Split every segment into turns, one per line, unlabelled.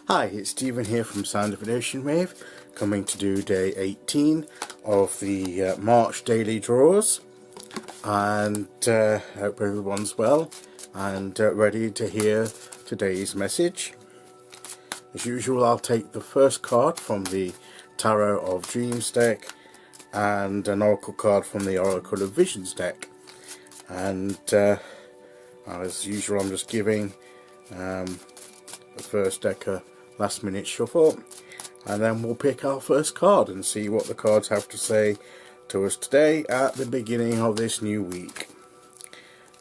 Hi, it's Stephen here from Sound of an Ocean Wave, coming to do day 18 of the March daily draws, and hope everyone's well and ready to hear today's message. As usual, I'll take the first card from the Tarot of Dreams deck and an Oracle card from the Oracle of Visions deck, and as usual I'm just giving the first deck a last minute shuffle, and then we'll pick our first card and see what the cards have to say to us today at the beginning of this new week.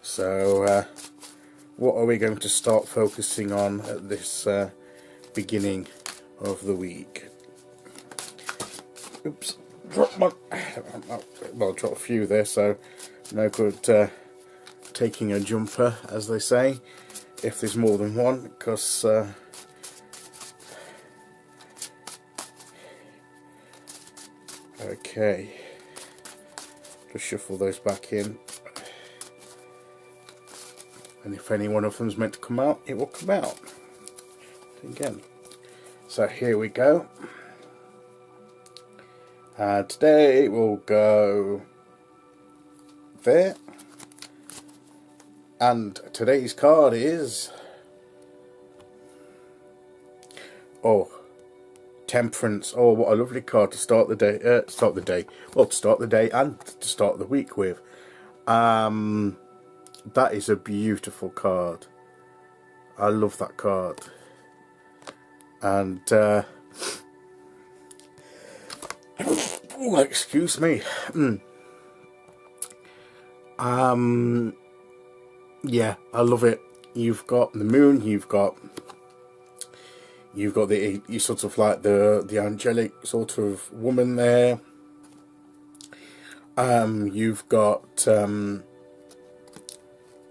So what are we going to start focusing on at this beginning of the week? Oops, dropped my, well, dropped a few there, so no good taking a jumper, as they say, if there's more than one, because okay, just shuffle those back in, and if any one of them's meant to come out, it will come out again. So here we go. Today we'll go there, and today's card is Temperance. Oh, what a lovely card to start the day. To start the day and to start the week with. That is a beautiful card. I love that card. And oh, excuse me. Yeah, I love it. You've got the moon. You've got the, you sort of like the angelic sort of woman there. You've got the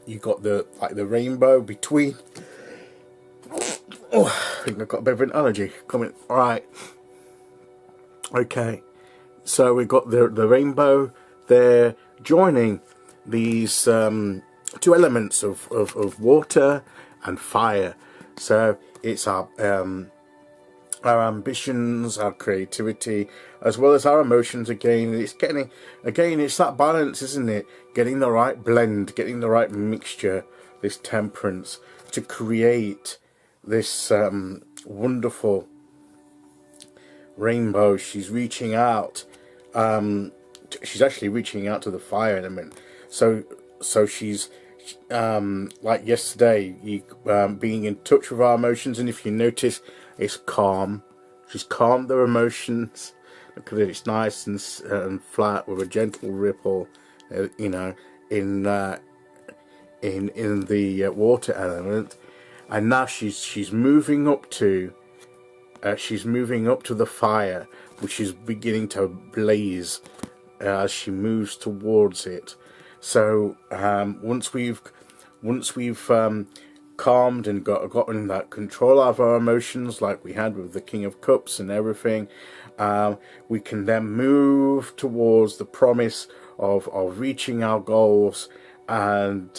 the rainbow between. Oh, I think I've got a bit of an allergy coming. All right. Okay. So we've got the rainbow there joining these two elements of water and fire. So it's our ambitions, our creativity, as well as our emotions. Again, it's it's that balance, isn't it? Getting the right blend, getting the right mixture, this temperance, to create this wonderful rainbow. She's reaching out. She's actually reaching out to the fire element. So she's like yesterday, being in touch with our emotions, and if you notice, it's calm. She's calmed their emotions. Look at it; it's nice and flat with a gentle ripple, you know, in the water element. And now she's moving up to the fire, which is beginning to blaze as she moves towards it. So once we've calmed and gotten that control of our emotions, like we had with the King of Cups and everything, we can then move towards the promise of reaching our goals, and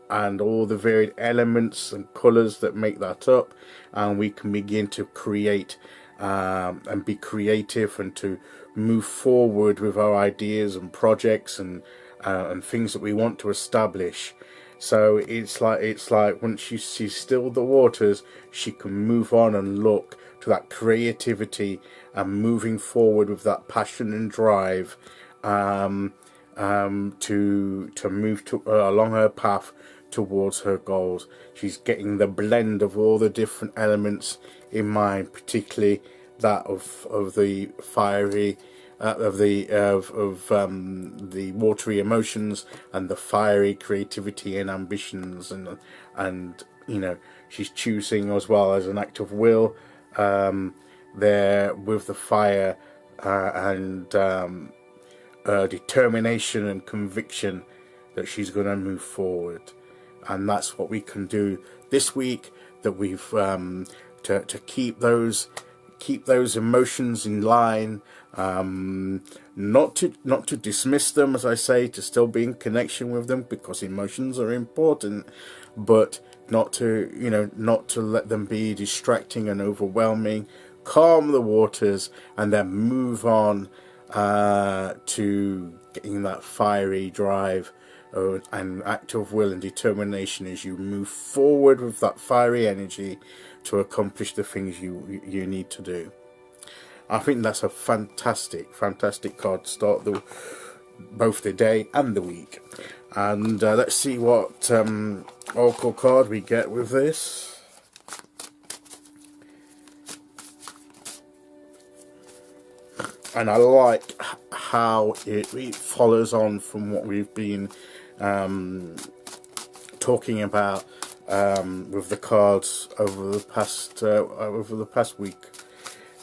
all the varied elements and colours that make that up, and we can begin to create and be creative, and to move forward with our ideas and projects and things that we want to establish. So it's like once she stilled the waters, she can move on and look to that creativity and moving forward with that passion and drive, to move along her path towards her goals. She's getting the blend of all the different elements in mind, particularly that of the fiery, of the watery emotions, and the fiery creativity and ambitions, and you know, she's choosing as well as an act of will there with the fire, and determination and conviction that she's going to move forward. And that's what we can do this week, that we've to keep those emotions in line, Not to dismiss them, as I say, to still be in connection with them, because emotions are important, but not to, not to let them be distracting and overwhelming. Calm the waters and then move on to getting that fiery drive and act of will and determination as you move forward with that fiery energy to accomplish the things you need to do. I think that's a fantastic card to start both the day and the week. And let's see what Oracle card we get with this. And I like how it follows on from what we've been talking about with the cards over the past week.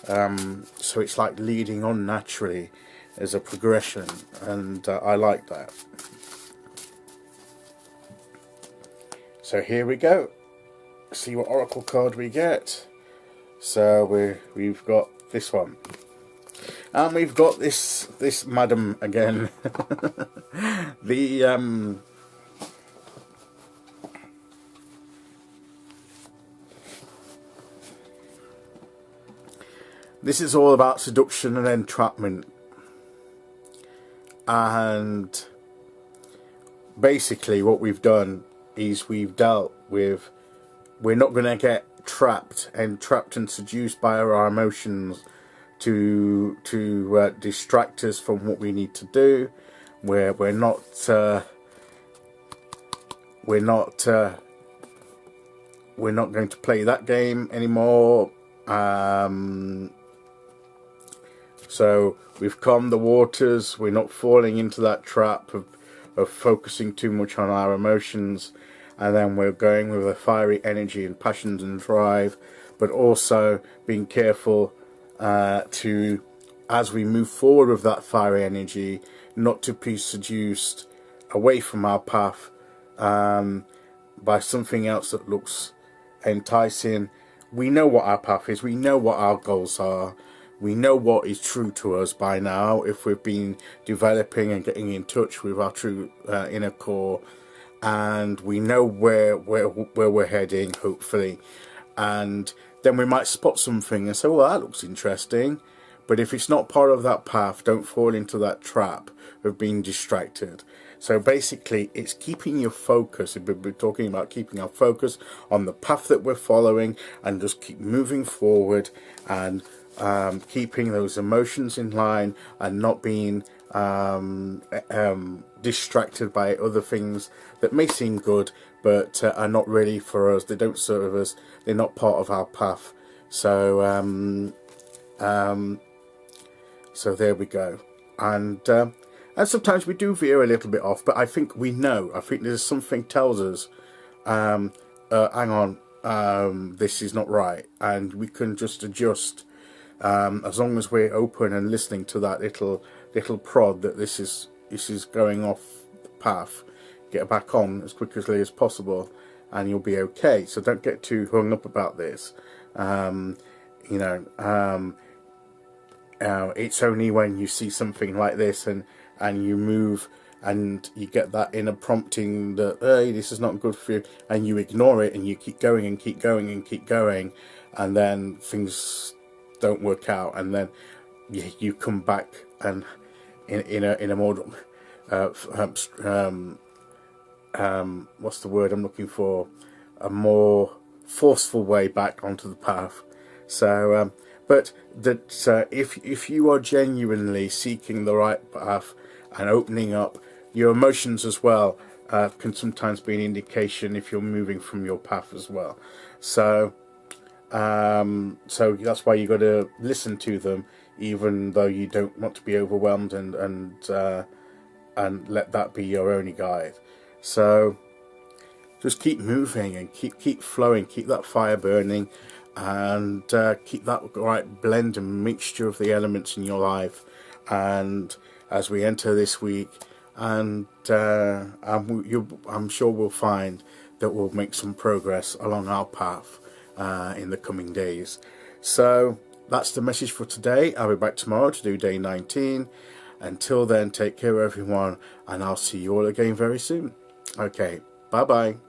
So it's like leading on naturally as a progression, and I like that. So here we go. See what Oracle card we get. So we've got this one. And we've got this madam again. This is all about seduction and entrapment. And basically what we've done is we've dealt with, we're not going to get entrapped and seduced by our emotions to distract us from what we need to do. We're not going to play that game anymore. So we've calmed the waters. We're not falling into that trap of focusing too much on our emotions, and then we're going with a fiery energy and passions and drive, but also being careful to, as we move forward with that fiery energy, not to be seduced away from our path by something else that looks enticing. We know what our path is, we know what our goals are, we know what is true to us by now if we've been developing and getting in touch with our true inner core, and we know where we're heading, hopefully. And then we might spot something and say, well, that looks interesting. But if it's not part of that path, don't fall into that trap of being distracted. So basically, it's keeping your focus. We're talking about keeping our focus on the path that we're following and just keep moving forward and keeping those emotions in line and not being distracted by other things that may seem good but are not really for us. They don't serve us. They're not part of our path. So so there we go. And sometimes we do veer a little bit off, but I think we know. I think there's something tells us, hang on, this is not right, and we can just adjust as long as we're open and listening to that little prod that this is going off the path. Get back on as quickly as possible, and you'll be okay. So don't get too hung up about this. It's only when you see something like this and you move and you get that inner prompting that, hey, this is not good for you, and you ignore it and you keep going and keep going and keep going, and then things don't work out, and then you come back and in a more what's the word I'm looking for, a more forceful way back onto the path. So but that if you are genuinely seeking the right path and opening up, your emotions as well can sometimes be an indication if you're moving from your path as well. So so that's why you got to listen to them, even though you don't want to be overwhelmed, and let that be your only guide. So just keep moving and keep flowing, keep that fire burning, and keep that right blend and mixture of the elements in your life. And as we enter this week, and I'm sure we'll find that we'll make some progress along our path in the coming days. So that's the message for today. I'll be back tomorrow to do day 19. Until then, take care everyone, and I'll see you all again very soon. Okay, bye bye.